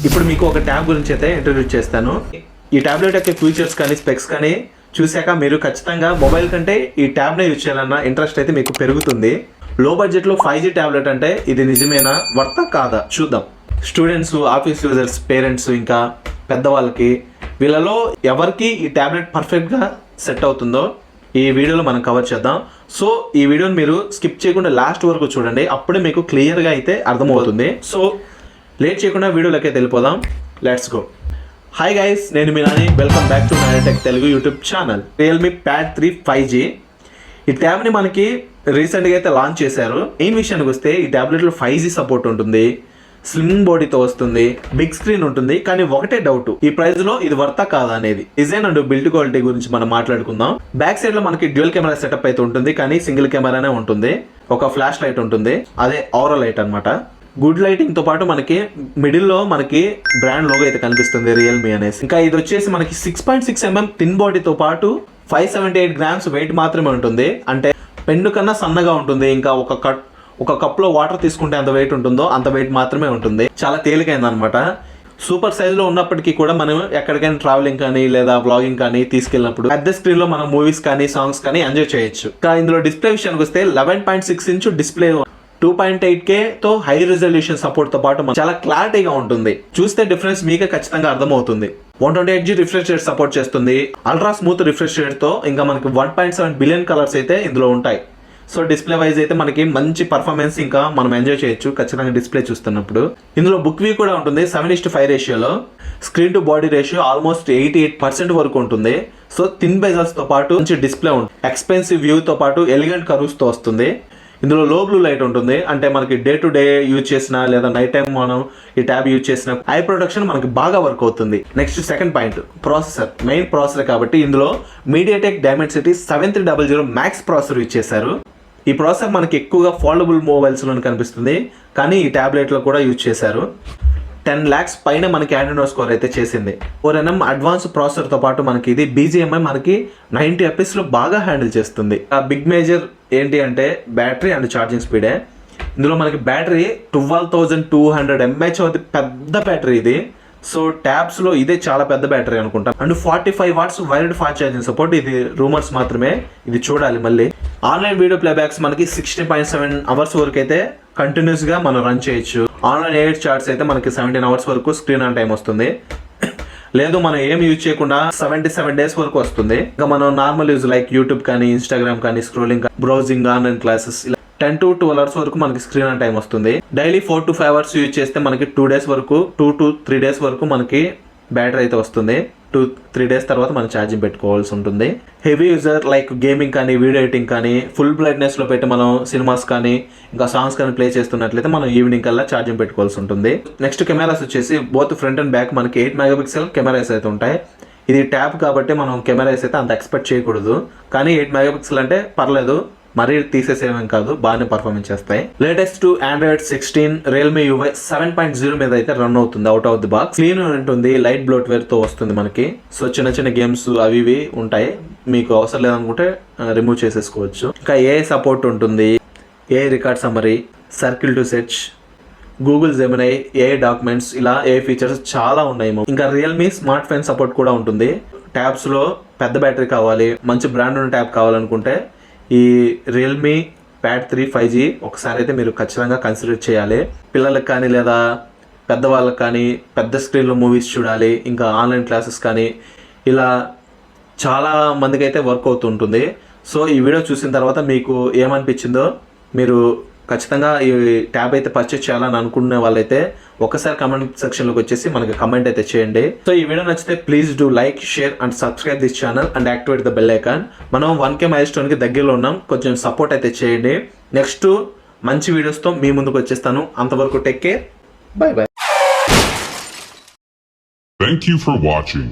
ఇప్పుడు మీకు ఒక ట్యాబ్ గురించి అయితే ఇంట్రడ్యూస్ చేస్తాను. ఈ టాబ్లెట్ యొక్క ఫీచర్స్ కానీ స్పెక్స్ కానీ చూశాక మీరు ఖచ్చితంగా మొబైల్ కంటే ఈ ట్యాబ్నే యూజ్ చేయాలన్న ఇంట్రెస్ట్ అయితే మీకు పెరుగుతుంది. లో బడ్జెట్లో 5G ట్యాబ్లెట్ అంటే ఇది నిజమేనా, వర్తా కాదా చూద్దాం. స్టూడెంట్స్, ఆఫీస్ యూజర్స్, పేరెంట్స్, ఇంకా పెద్దవాళ్ళకి వీళ్ళలో ఎవరికి ఈ ట్యాబ్లెట్ పర్ఫెక్ట్గా సెట్ అవుతుందో ఈ వీడియోలో మనం కవర్ చేద్దాం. సో ఈ వీడియోని మీరు స్కిప్ చేయకుండా లాస్ట్ వరకు చూడండి, అప్పుడే మీకు క్లియర్గా అయితే అర్థమవుతుంది. సో లేట్ చేయకుండా వీడియోలోకి వెళ్ళిపోదాం. Let's go. హాయ్ గైస్, నేను మీ Nani. Welcome back to Nanitech Telugu YouTube channel. Realme pad 3 5G ఈ ట్యాబ్ని మనకి రీసెంట్గా అయితే లాంచ్ చేశారు. ఈ విషయానికి వస్తే ఈ ట్యాబ్లెట్లో 5G సపోర్ట్ ఉంటుంది, స్లిమ్ బాడీతో వస్తుంది, బిగ్ స్క్రీన్ ఉంటుంది. కానీ ఒకటే డౌట్, ఈ ప్రైస్ లో ఇది వర్తా కాదా అనేది. డిజైన్ అండ్ బిల్డ్ క్వాలిటీ గురించి మనం మాట్లాడుకుందాం. బ్యాక్ సైడ్ లో మనకి డ్యూయల్ కెమెరా సెటప్ అయితే ఉంటుంది, కానీ సింగిల్ కెమెరానే ఉంటుంది. ఒక ఫ్లాష్ లైట్ ఉంటుంది, అదే ఓవరా లైట్ అనమాట. గుడ్ లైటింగ్ తో పాటు మనకి మిడిల్ లో మనకి బ్రాండ్ లోగో అయితే కనిపిస్తుంది, రియల్మీ అనేసి. ఇంకా ఇది వచ్చేసి మనకి 6.6 mm థిన్ బాడీతో పాటు 578 grams వెయిట్ మాత్రమే ఉంటుంది. అంటే పెన్ను కన్నా సన్నగా ఉంటుంది. ఇంకా ఒక కప్లో వాటర్ తీసుకుంటే ఎంత వెయిట్ ఉంటుందో అంత వెయిట్ మాత్రమే ఉంటుంది. చాలా తేలికైంది అనమాట. సూపర్ సైజ్ లో ఉన్నప్పటికీ కూడా మనం ఎక్కడికైనా ట్రావెలింగ్ కానీ లేదా వ్లాగింగ్ కానీ తీసుకెళ్ళినప్పుడు పెద్ద స్క్రీన్ లో మనం మూవీస్ కానీ సాంగ్స్ కానీ ఎంజాయ్ చేయొచ్చు. ఇందులో డిస్ప్లే విషయానికి వస్తే 11.6 inch డిస్ప్లే, 2.8K తో హై రిజల్యూషన్ సపోర్ట్ తో పాటు చాలా క్లారిటీగా ఉంటుంది. చూస్తే డిఫరెన్స్ మీకే ఖచ్చితంగా అర్థమవుతుంది. 128G రిఫ్రెష్ రేట్ సపోర్ట్ చేస్తుంది, అల్ట్రా స్మూత్ రిఫ్రెష్ రేట్ తో. ఇంకా మనకి 1.7 billion కలర్స్ అయితే ఇందులో ఉంటాయి. సో డిస్ప్లే వైజ్ అయితే మనకి మంచి పర్ఫార్మెన్స్ ఇంకా మనం ఎంజాయ్ చేయొచ్చు ఖచ్చితంగా డిస్ప్లే చూస్తున్నప్పుడు. ఇందులో బుక్ వ్యూ కూడా ఉంటుంది 7:5 రేషియోలో. Screen to body ratio almost 88% వరకు ఉంటుంది. సో థిన్ బెజల్స్ తో పాటు మంచి డిస్ప్లే ఉంటుంది. ఎక్స్పెన్సివ్ వ్యూ తో పాటు ఎలిగెంట్ కర్వ్స్ తో వస్తుంది. ఇందులో లో బ్లూ లైట్ ఉంటుంది, అంటే మనకి డే టు డే యూజ్ చేసిన లేదా నైట్ టైం మనం ఈ ట్యాబ్ యూజ్ చేసిన ఐ ప్రొటెక్షన్ మనకి బాగా వర్క్ అవుతుంది. Next second point, processor. Main processor కాబట్టి ఇందులో MediaTek Dimensity 7300 max processor use చేశారు. ఈ ప్రాసెసర్ మనకి ఎక్కువగా ఫోల్డబుల్ మొబైల్స్లో కనిపిస్తుంది, కానీ ఈ ట్యాబ్లెట్లో కూడా యూజ్ చేశారు. 10 lakhs పైన మనకి ఆండ్రాయిడ్ స్కోర్ అయితే చేసింది. 4nm అడ్వాన్స్ ప్రాసెసర్తో పాటు మనకి ఇది BGMI మనకి 90 fps లో బాగా హ్యాండిల్ చేస్తుంది. ఆ బిగ్ మేజర్ ఏంటి అంటే బ్యాటరీ అండ్ ఛార్జింగ్ స్పీడే. ఇందులో మనకి బ్యాటరీ 12,200 mAh అవుతుంది, పెద్ద బ్యాటరీ ఇది. సో ట్యాబ్స్ లో ఇదే చాలా పెద్ద బ్యాటరీ అనుకుంటా. And 45 watts wired fast charging support. ఇది రూమర్స్ మాత్రమే, ఇది చూడాలి మళ్ళీ. ఆన్లైన్ వీడియో ప్లేబ్యాక్స్ మనకి 60.7 hours వరకు అయితే కంటిన్యూస్ గా మనం రన్ చేయొచ్చు. ఆన్లైన్ ఎయిడ్ చార్ట్స్ అయితే మనకి 17 hours వరకు స్క్రీన్ ఆన్ టైం వస్తుంది. లేదు మనం ఏం యూజ్ చేయకుండా 77 days వరకు వస్తుంది. ఇంకా మనం నార్మల్ యూజ్ లైక్ యూట్యూబ్ కానీ, ఇన్స్టాగ్రామ్ కానీ, scrolling, browsing, online classes, 10 to 12 hours వరకు మనకి స్క్రీన్ ఆన్ టైం వస్తుంది. డైలీ 4 to 5 hours యూజ్ చేస్తే మనకి 2 days వరకు, 2 to 3 days వరకు మనకి బ్యాటరీ అయితే వస్తుంది. 2-3 days తర్వాత మనం ఛార్జింగ్ పెట్టుకోవాల్సి ఉంటుంది. హెవీ యూజర్ లైక్ గేమింగ్ కానీ, వీడియో ఎడిటింగ్ కానీ, ఫుల్ బ్రైట్నెస్ లో పెట్టి మనం సినిమాస్ కానీ ఇంకా సాంగ్స్ కానీ ప్లే చేస్తున్నట్లయితే మనం ఈవినింగ్ కల్లా ఛార్జింగ్ పెట్టుకోవాల్సి ఉంటుంది. నెక్స్ట్ కెమెరాస్ వచ్చేసి బోత్ ఫ్రంట్ అండ్ బ్యాక్ మనకి 8 megapixel కెమెరాస్ అయితే ఉంటాయి. ఇది ట్యాబ్ కాబట్టి మనం కెమెరాస్ అయితే అంత ఎక్స్పెక్ట్ చేయకూడదు, కానీ 8 megapixel అంటే పర్లేదు, మరీ తీసేసేమేం కాదు, బాగానే పర్ఫార్మెన్స్ చేస్తాయి. లేటెస్ట్ ఆండ్రాయిడ్ 16 రియల్మీ UI 7.0 మీద అయితే రన్ అవుతుంది out of the box. Clean ఉంటుంది, లైట్ బ్లోట్వేర్ తో వస్తుంది మనకి. సో చిన్న చిన్న గేమ్స్ అవి ఇవి ఉంటాయి, మీకు అవసరం లేదనుకుంటే రిమూవ్ చేసేసుకోవచ్చు. ఇంకా AI సపోర్ట్ ఉంటుంది, AI record summary, circle to search, Google Gemini, AI documents, ఇలా AI ఫీచర్స్ చాలా ఉన్నాయి. ఇంకా రియల్మీ స్మార్ట్ ఫోన్ సపోర్ట్ కూడా ఉంటుంది. ట్యాబ్స్ లో పెద్ద బ్యాటరీ కావాలి, మంచి బ్రాండ్ ఉన్న ట్యాబ్ కావాలనుకుంటే ఈ రియల్మీ ప్యాడ్ 3 5G ఒకసారి అయితే మీరు ఖచ్చితంగా కన్సిడర్ చేయాలి. పిల్లలకు కానీ లేదా పెద్దవాళ్ళకి కానీ పెద్ద స్క్రీన్లో మూవీస్ చూడాలి, ఇంకా ఆన్లైన్ క్లాసెస్ కానీ, ఇలా చాలా మందికి అయితే వర్క్ అవుతుంటుంది. సో ఈ వీడియో చూసిన తర్వాత మీకు ఏమనిపించిందో మీరు ఖచ్చితంగా ఈ ట్యాబ్ అయితే పర్చేస్ చేయాలని అనుకునే వాళ్ళైతే ఒకసారి కమెంట్ సెక్షన్లోకి వచ్చేసి మనకి కమెంట్ అయితే చేయండి. సో ఈ వీడియో నచ్చితే please do like, share and subscribe this channel and activate the bell icon. మనం 1K milestone కి దగ్గరలో ఉన్నాం, కొంచెం సపోర్ట్ అయితే చేయండి. నెక్స్ట్ మంచి వీడియోస్తో మీ ముందుకు వచ్చేస్తాను. అంతవరకు take care, by by. Thank you for watching.